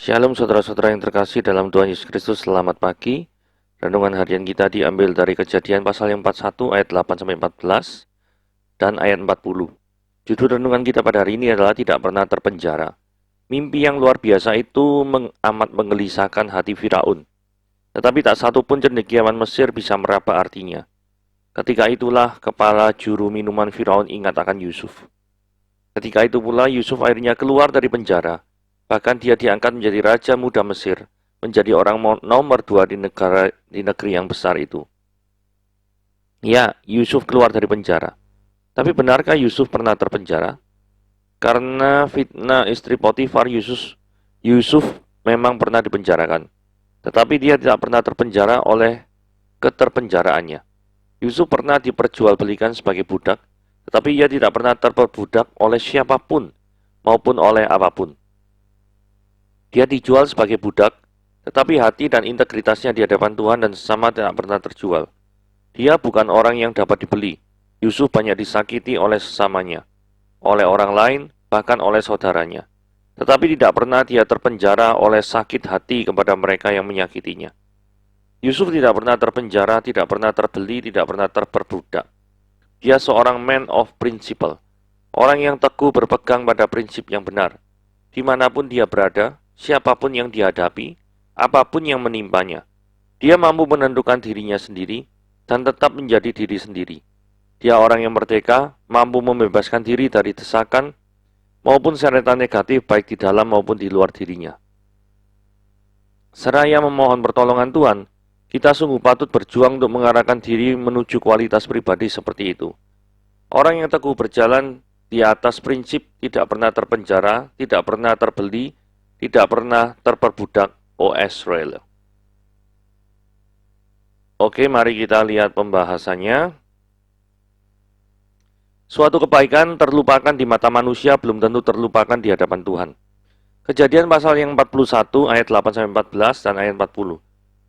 Shalom saudara-saudara yang terkasih dalam Tuhan Yesus Kristus, selamat pagi. Renungan harian kita diambil dari Kejadian pasal yang 41 ayat 8-14 dan ayat 40. Judul renungan kita pada hari ini adalah tidak pernah terpenjara. Mimpi yang luar biasa itu amat menggelisahkan hati Firaun. Tetapi tak satu pun cendekiawan Mesir bisa meraba artinya. Ketika itulah kepala juru minuman Firaun ingat akan Yusuf. Ketika itu pula Yusuf akhirnya keluar dari penjara. Bahkan dia diangkat menjadi raja muda Mesir, menjadi orang nomor 2 di negeri yang besar itu. Ya, Yusuf keluar dari penjara. Tapi benarkah Yusuf pernah terpenjara? Karena fitnah istri Potifar, Yusuf memang pernah dipenjarakan. Tetapi dia tidak pernah terpenjara oleh keterpenjaraannya. Yusuf pernah diperjualbelikan sebagai budak, tetapi ia tidak pernah terperbudak oleh siapapun maupun oleh apapun. Dia dijual sebagai budak, tetapi hati dan integritasnya di hadapan Tuhan dan sesama tidak pernah terjual. Dia bukan orang yang dapat dibeli. Yusuf banyak disakiti oleh sesamanya, oleh orang lain, bahkan oleh saudaranya. Tetapi tidak pernah dia terpenjara oleh sakit hati kepada mereka yang menyakitinya. Yusuf tidak pernah terpenjara, tidak pernah terbeli, tidak pernah terperbudak. Dia seorang man of principle, orang yang teguh berpegang pada prinsip yang benar. Dimanapun dia berada, siapapun yang dihadapi, apapun yang menimpanya, dia mampu menentukan dirinya sendiri dan tetap menjadi diri sendiri. Dia orang yang merdeka, mampu membebaskan diri dari desakan maupun seretan negatif baik di dalam maupun di luar dirinya. Seraya memohon pertolongan Tuhan, kita sungguh patut berjuang untuk mengarahkan diri menuju kualitas pribadi seperti itu. Orang yang teguh berjalan di atas prinsip tidak pernah terpenjara, tidak pernah terbeli, tidak pernah terperbudak. O.S. Rail. Oke, mari kita lihat pembahasannya. Suatu kebaikan terlupakan di mata manusia belum tentu terlupakan di hadapan Tuhan. Kejadian pasal yang 41 ayat 8-14 dan ayat 40.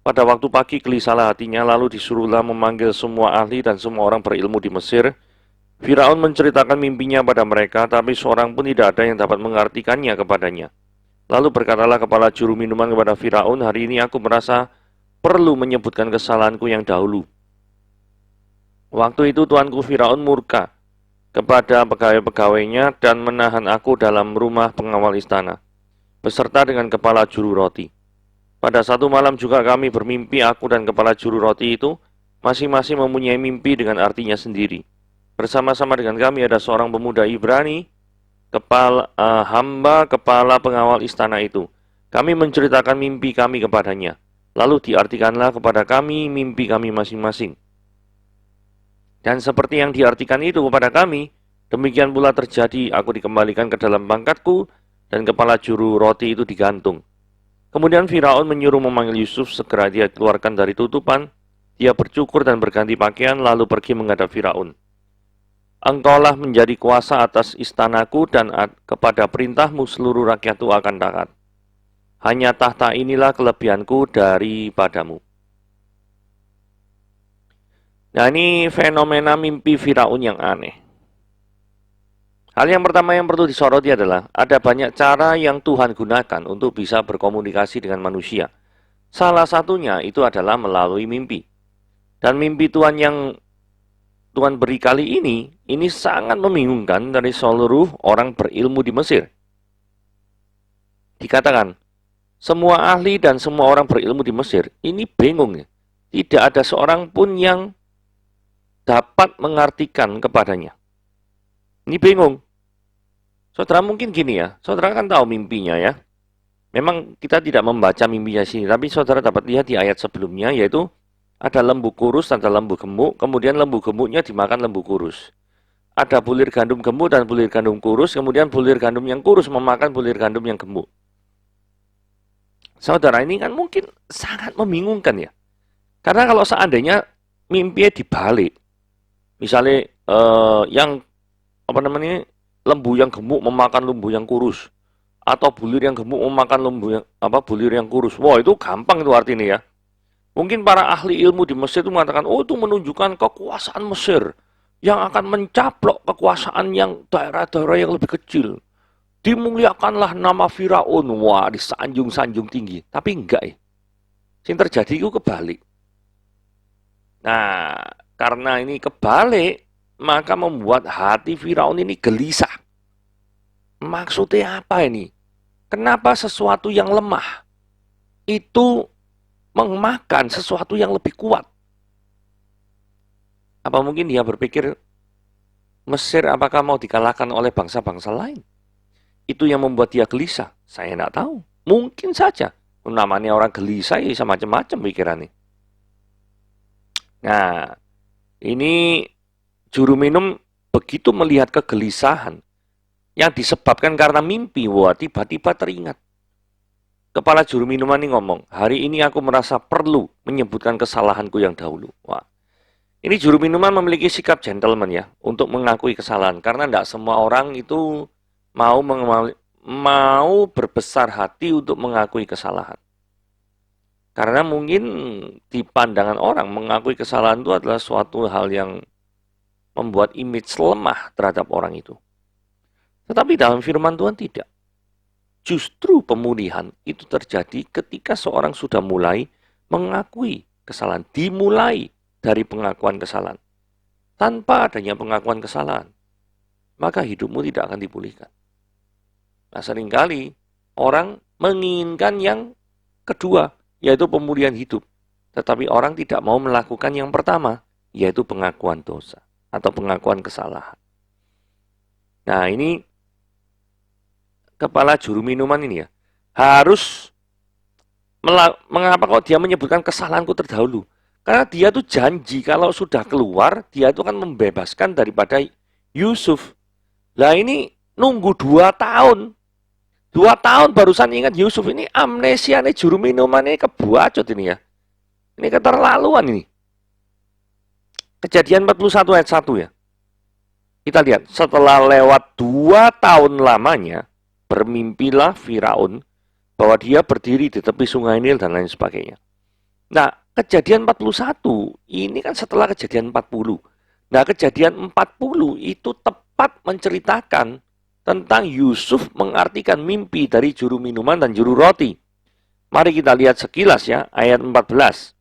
Pada waktu pagi gelisahlah hatinya, lalu disuruhlah memanggil semua ahli dan semua orang berilmu di Mesir. Firaun menceritakan mimpinya pada mereka, tapi seorang pun tidak ada yang dapat mengartikannya kepadanya. Lalu berkatalah kepala juru minuman kepada Firaun, hari ini aku merasa perlu menyebutkan kesalahanku yang dahulu. Waktu itu tuanku Firaun murka kepada pegawai-pegawainya dan menahan aku dalam rumah pengawal istana, beserta dengan kepala juru roti. Pada satu malam juga kami bermimpi, aku dan kepala juru roti itu masing-masing mempunyai mimpi dengan artinya sendiri. Bersama-sama dengan kami ada seorang pemuda Ibrani, hamba kepala pengawal istana itu. Kami menceritakan mimpi kami kepadanya. Lalu diartikanlah kepada kami mimpi kami masing-masing. Dan seperti yang diartikan itu kepada kami, demikian pula terjadi, aku dikembalikan ke dalam pangkatku dan kepala juru roti itu digantung. Kemudian Firaun menyuruh memanggil Yusuf, segera dia keluarkan dari tutupan. Dia bercukur dan berganti pakaian lalu pergi menghadap Firaun. Engkaulah menjadi kuasa atas istanaku dan kepada perintahmu seluruh rakyatku akan taat. Hanya tahta inilah kelebihanku daripadamu. Nah, ini fenomena mimpi Firaun yang aneh. Hal yang pertama yang perlu disoroti adalah ada banyak cara yang Tuhan gunakan untuk bisa berkomunikasi dengan manusia. Salah satunya itu adalah melalui mimpi. Dan mimpi Tuhan yang Tuhan beri kali ini sangat membingungkan dari seluruh orang berilmu di Mesir. Dikatakan, semua ahli dan semua orang berilmu di Mesir ini bingung. Tidak ada seorang pun yang dapat mengartikan kepadanya. Ini bingung. Saudara mungkin gini ya, saudara kan tahu mimpinya ya. Memang kita tidak membaca mimpinya sini, tapi saudara dapat lihat di ayat sebelumnya, yaitu ada lembu kurus, ada lembu gemuk, kemudian lembu gemuknya dimakan lembu kurus. Ada bulir gandum gemuk dan bulir gandum kurus, kemudian bulir gandum yang kurus memakan bulir gandum yang gemuk. Saudara, ini kan mungkin sangat membingungkan ya. Karena kalau seandainya mimpinya dibalik, misalnya lembu yang gemuk memakan lembu yang kurus, atau bulir yang gemuk memakan bulir yang kurus. Wah, itu gampang itu artinya ya. Mungkin para ahli ilmu di Mesir itu mengatakan, oh itu menunjukkan kekuasaan Mesir yang akan mencaplok kekuasaan yang daerah-daerah yang lebih kecil. dimuliakanlah nama Firaun. Wah, disanjung-sanjung tinggi. Tapi enggak ya. Yang terjadi itu kebalik. Nah, karena ini kebalik, maka membuat hati Firaun ini gelisah. Maksudnya apa ini? Kenapa sesuatu yang lemah itu memakan sesuatu yang lebih kuat? Apa mungkin dia berpikir, Mesir apakah mau dikalahkan oleh bangsa-bangsa lain? Itu yang membuat dia gelisah. Saya tidak tahu. Mungkin saja. Namanya orang gelisah ya macam-macam pikirannya. Nah, ini juru minum begitu melihat kegelisahan yang disebabkan karena mimpi. Wah, tiba-tiba teringat. Kepala juru minuman ini ngomong, hari ini aku merasa perlu menyebutkan kesalahanku yang dahulu. Wah, ini juru minuman memiliki sikap gentleman ya, untuk mengakui kesalahan. Karena tidak semua orang itu mau berbesar hati untuk mengakui kesalahan. Karena mungkin di pandangan orang mengakui kesalahan itu adalah suatu hal yang membuat image lemah terhadap orang itu. Tetapi dalam firman Tuhan tidak. Justru pemulihan itu terjadi ketika seorang sudah mulai mengakui kesalahan. Dimulai dari pengakuan kesalahan. Tanpa adanya pengakuan kesalahan, maka hidupmu tidak akan dipulihkan. Nah, seringkali orang menginginkan yang kedua, yaitu pemulihan hidup. Tetapi orang tidak mau melakukan yang pertama, yaitu pengakuan dosa atau pengakuan kesalahan. Nah, ini kepala juru minuman ini ya, harus mengapa kok dia menyebutkan kesalahanku terdahulu? Karena dia tuh janji kalau sudah keluar, dia itu akan membebaskan daripada Yusuf. Lah ini nunggu 2 tahun. 2 tahun barusan ingat Yusuf. Ini amnesia nih juru minuman ini kebuacut ini ya. Ini keterlaluan ini. Kejadian 41 ayat 1 ya. Kita lihat, setelah lewat 2 tahun lamanya, bermimpilah Firaun bahwa dia berdiri di tepi sungai Nil dan lain sebagainya. Nah, kejadian 41 ini kan setelah kejadian 40. Nah, kejadian 40 itu tepat menceritakan tentang Yusuf mengartikan mimpi dari juru minuman dan juru roti. Mari kita lihat sekilas ya, ayat 14.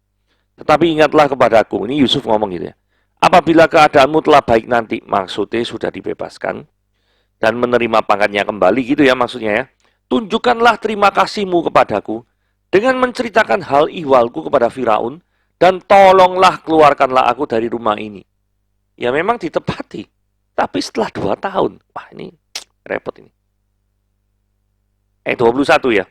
Tetapi ingatlah kepadaku, ini Yusuf ngomong gitu ya. Apabila keadaanmu telah baik nanti, maksudnya sudah dibebaskan, dan menerima pangkatnya kembali gitu ya maksudnya ya. Tunjukkanlah terima kasihmu kepadaku, dengan menceritakan hal ihwalku kepada Firaun, dan tolonglah keluarkanlah aku dari rumah ini. Ya memang ditepati, tapi setelah 2 tahun, wah ini repot ini. 21 ya.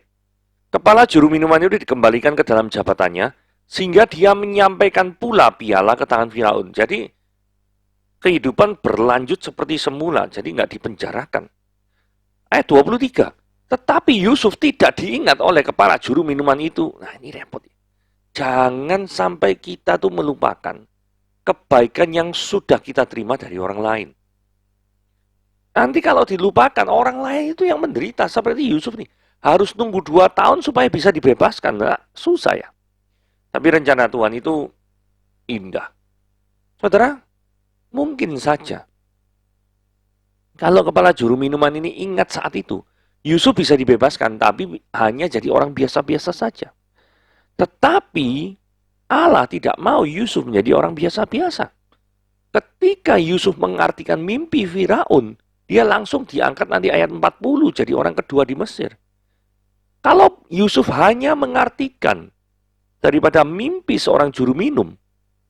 Kepala juru minuman itu dikembalikan ke dalam jabatannya, sehingga dia menyampaikan pula piala ke tangan Firaun. Jadi, kehidupan berlanjut seperti semula, jadi nggak dipenjarakan. Ayat 23. Tetapi Yusuf tidak diingat oleh kepala juru minuman itu. Nah ini repot. Jangan sampai kita tuh melupakan kebaikan yang sudah kita terima dari orang lain. Nanti kalau dilupakan, orang lain itu yang menderita. Seperti Yusuf nih. Harus nunggu 2 tahun supaya bisa dibebaskan. Nah, susah ya. Tapi rencana Tuhan itu indah. Saudara, mungkin saja. Kalau kepala juru minuman ini ingat saat itu. Yusuf bisa dibebaskan, tapi hanya jadi orang biasa-biasa saja. Tetapi Allah tidak mau Yusuf menjadi orang biasa-biasa. Ketika Yusuf mengartikan mimpi Firaun, dia langsung diangkat nanti ayat 40 jadi orang kedua di Mesir. Kalau Yusuf hanya mengartikan daripada mimpi seorang juru minum,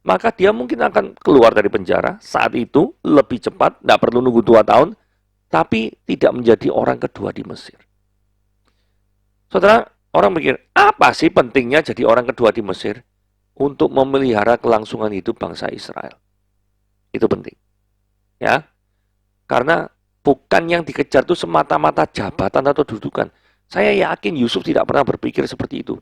maka dia mungkin akan keluar dari penjara saat itu lebih cepat, tidak perlu nunggu 2 tahun, tapi tidak menjadi orang kedua di Mesir. Saudara, orang mikir, apa sih pentingnya jadi orang kedua di Mesir? Untuk memelihara kelangsungan hidup bangsa Israel. Itu penting. Ya, karena bukan yang dikejar itu semata-mata jabatan atau dudukan. Saya yakin Yusuf tidak pernah berpikir seperti itu.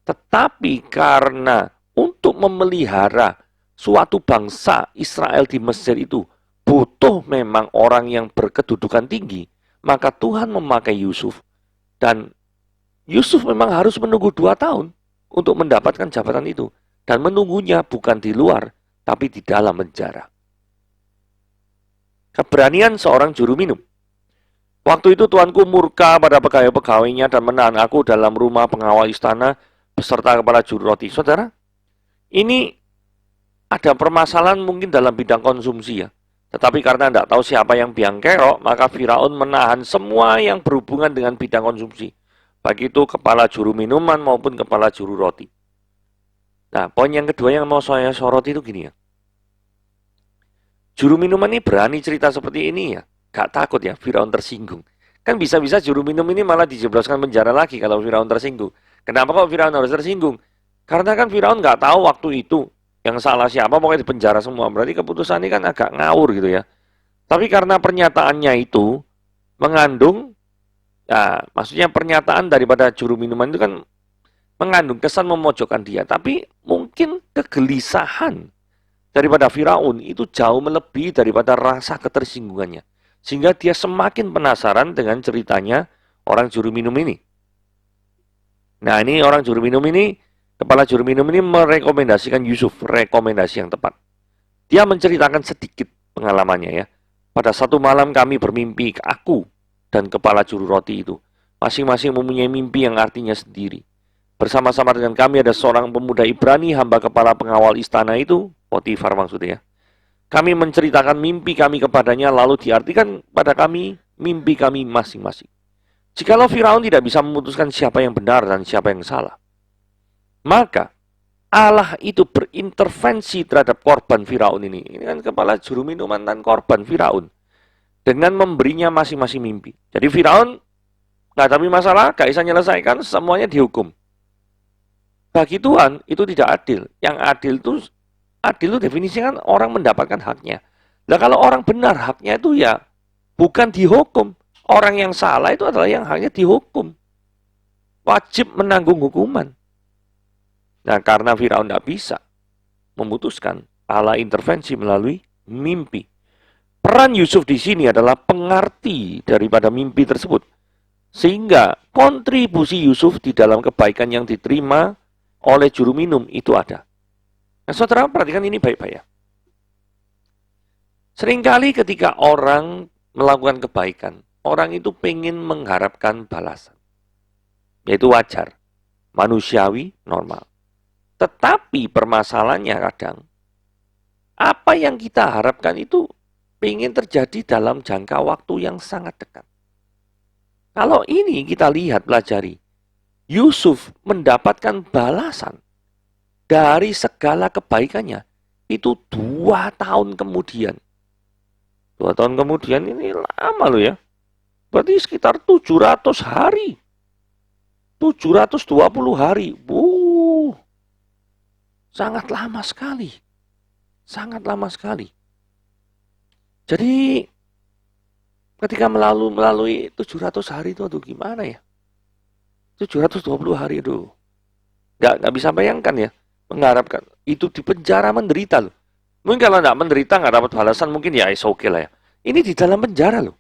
Tetapi karena untuk memelihara suatu bangsa Israel di Mesir itu butuh memang orang yang berkedudukan tinggi, maka Tuhan memakai Yusuf. Dan Yusuf memang harus menunggu 2 tahun untuk mendapatkan jabatan itu. Dan menunggunya bukan di luar, tapi di dalam penjara. Keberanian seorang juru minum Waktu itu tuanku murka pada pegawai-pegawainya dan menahan aku dalam rumah pengawal istana beserta kepala juru roti. Saudara, ini ada permasalahan mungkin dalam bidang konsumsi ya. Tetapi karena tidak tahu siapa yang biang kerok, maka Firaun menahan semua yang berhubungan dengan bidang konsumsi. Baik itu kepala juru minuman maupun kepala juru roti. Nah, poin yang kedua yang mau saya soroti itu gini ya. Juru minuman ini berani cerita seperti ini ya. Gak takut ya, Firaun tersinggung. Kan bisa-bisa juru minum ini malah dijebloskan penjara lagi kalau Firaun tersinggung. Kenapa kok Firaun harus tersinggung? Karena kan Firaun nggak tahu waktu itu yang salah siapa, pokoknya di penjara semua. Berarti keputusan ini kan agak ngawur gitu ya. Tapi karena pernyataannya itu mengandung, ya maksudnya pernyataan daripada juru minuman itu kan mengandung kesan memojokkan dia. Tapi mungkin kegelisahan daripada Firaun itu jauh melebihi daripada rasa ketersinggungannya. Sehingga dia semakin penasaran dengan ceritanya orang juru minum ini. Nah, ini orang juru minum ini, kepala juru minum ini merekomendasikan Yusuf, rekomendasi yang tepat. Dia menceritakan sedikit pengalamannya ya. Pada satu malam kami bermimpi, aku dan kepala juru roti itu. Masing-masing mempunyai mimpi yang artinya sendiri. Bersama-sama dengan kami ada seorang pemuda Ibrani, hamba kepala pengawal istana itu, Potifar maksudnya. Kami menceritakan mimpi kami kepadanya, lalu diartikan pada kami mimpi kami masing-masing. Jikalau Firaun tidak bisa memutuskan siapa yang benar dan siapa yang salah, maka Allah itu berintervensi terhadap korban Firaun ini. Ini kan kepala juru minuman dan korban Firaun. Dengan memberinya masing-masing mimpi. Jadi Firaun nggak tapi masalah, nggak bisa menyelesaikan, semuanya dihukum. Bagi Tuhan itu tidak adil. Yang adil itu definisinya kan orang mendapatkan haknya. Nah kalau orang benar haknya itu ya bukan dihukum. Orang yang salah itu adalah yang haknya dihukum. Wajib menanggung hukuman. Nah karena Firaun tidak bisa memutuskan, Allah intervensi melalui mimpi. Peran Yusuf di sini adalah pengarti daripada mimpi tersebut. Sehingga kontribusi Yusuf di dalam kebaikan yang diterima oleh juru minum itu ada. Nah, saudara perhatikan ini baik-baik ya. Seringkali ketika orang melakukan kebaikan, orang itu pengen mengharapkan balasan. Yaitu wajar, manusiawi, normal. Tetapi permasalahannya kadang, apa yang kita harapkan itu pengen terjadi dalam jangka waktu yang sangat dekat. Kalau ini kita lihat, pelajari, Yusuf mendapatkan balasan dari segala kebaikannya itu 2 tahun kemudian. 2 tahun kemudian ini lama loh ya. Berarti sekitar 700 hari. 720 hari. Sangat lama sekali. Sangat lama sekali. Jadi ketika melalui 700 hari itu aduh gimana ya? 720 hari itu. Nggak bisa bayangkan ya. Mengharapkan. Itu di penjara menderita loh. Mungkin kalau nggak menderita, nggak dapat balasan, mungkin ya is okay lah ya. Ini di dalam penjara loh.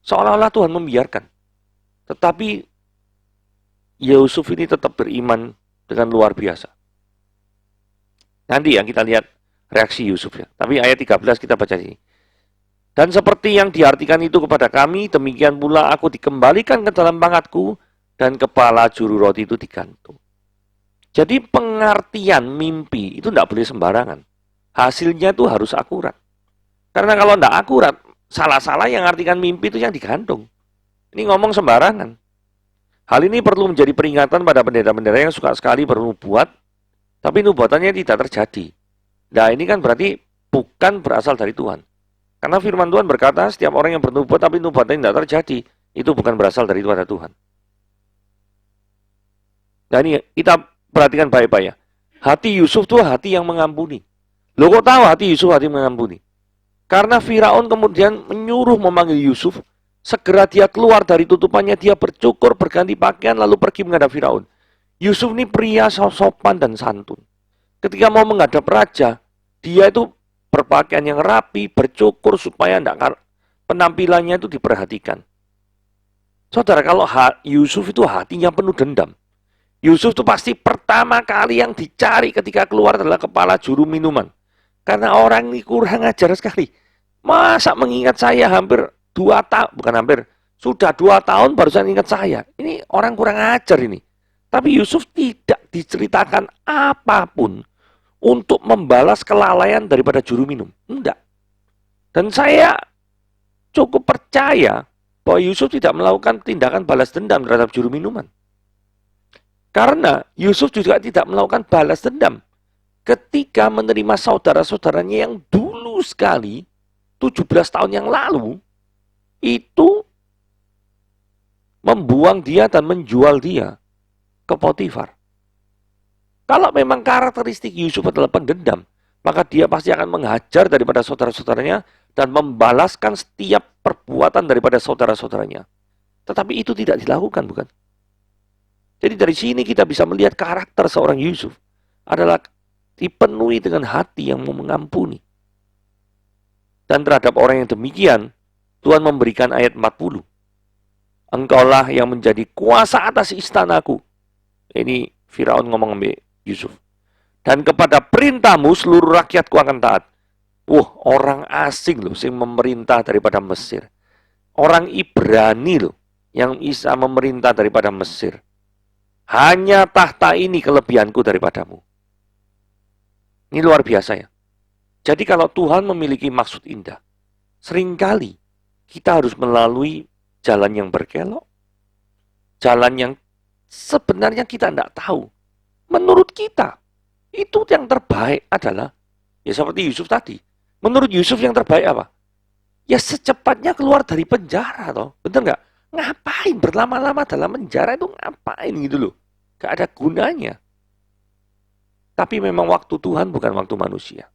Seolah-olah Tuhan membiarkan. Tetapi Yusuf ini tetap beriman dengan luar biasa. Nanti yang kita lihat reaksi Yusuf ya. Tapi ayat 13 kita baca ini. Dan seperti yang diartikan itu kepada kami, demikian pula aku dikembalikan ke dalam pangkatku dan kepala juru roti itu digantung. Jadi pengertian mimpi itu tidak boleh sembarangan. Hasilnya itu harus akurat. Karena kalau tidak akurat, salah-salah yang artikan mimpi itu yang digantung. Ini ngomong sembarangan. Hal ini perlu menjadi peringatan pada pendeta-pendeta yang suka sekali bernubuat, tapi nubuatannya tidak terjadi. Nah ini kan berarti bukan berasal dari Tuhan. Karena firman Tuhan berkata, setiap orang yang bernubuat tapi nubuatannya tidak terjadi, itu bukan berasal dari Tuhan. Nah ini kita perhatikan baik-baik ya. Hati Yusuf itu hati yang mengampuni. Loh kok tahu hati Yusuf hati mengampuni? Karena Firaun kemudian menyuruh memanggil Yusuf, segera dia keluar dari tutupannya, dia bercukur, berganti pakaian, lalu pergi menghadap Firaun. Yusuf ini pria sopan dan santun. Ketika mau menghadap raja, dia itu berpakaian yang rapi, bercukur supaya penampilannya itu diperhatikan. Saudara, kalau Yusuf itu hatinya penuh dendam. Yusuf itu pasti pertama kali yang dicari ketika keluar adalah kepala juru minuman. Karena orang ini kurang ajar sekali. Masa mengingat saya hampir bukan hampir, sudah 2 tahun barusan ingat saya. Ini orang kurang ajar ini. Tapi Yusuf tidak diceritakan apapun untuk membalas kelalaian daripada juru minum. Enggak. Dan saya cukup percaya bahwa Yusuf tidak melakukan tindakan balas dendam terhadap juru minuman. Karena Yusuf juga tidak melakukan balas dendam ketika menerima saudara-saudaranya yang dulu sekali, 17 tahun yang lalu, itu membuang dia dan menjual dia ke Potifar. Kalau memang karakteristik Yusuf adalah pendendam, maka dia pasti akan menghajar daripada saudara-saudaranya dan membalaskan setiap perbuatan daripada saudara-saudaranya. Tetapi itu tidak dilakukan, bukan? Jadi dari sini kita bisa melihat karakter seorang Yusuf adalah dipenuhi dengan hati yang mau mengampuni. Dan terhadap orang yang demikian, Tuhan memberikan ayat 40. Engkaulah yang menjadi kuasa atas istanaku. Ini Firaun ngomong sama Yusuf. Dan kepada perintahmu seluruh rakyatku akan taat. Wah, orang asing loh yang memerintah daripada Mesir. Orang Ibrani loh yang bisa memerintah daripada Mesir. Hanya tahta ini kelebihanku daripadamu. Ini luar biasa ya. Jadi kalau Tuhan memiliki maksud indah, seringkali kita harus melalui jalan yang berkelok, jalan yang sebenarnya kita tidak tahu. Menurut kita, itu yang terbaik adalah, ya seperti Yusuf tadi. Menurut Yusuf yang terbaik apa? Ya secepatnya keluar dari penjara toh. Bener nggak? Ngapain berlama-lama dalam penjara itu ngapain gitu loh. Gak ada gunanya. Tapi memang waktu Tuhan bukan waktu manusia.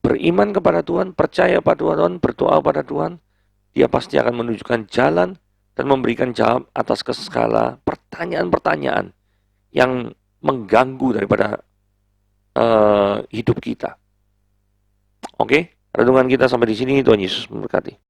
Beriman kepada Tuhan, percaya pada Tuhan, berdoa pada Tuhan, dia pasti akan menunjukkan jalan dan memberikan jawab atas segala pertanyaan-pertanyaan yang mengganggu daripada hidup kita. Oke, renungan kita sampai di sini. Tuhan Yesus memberkati.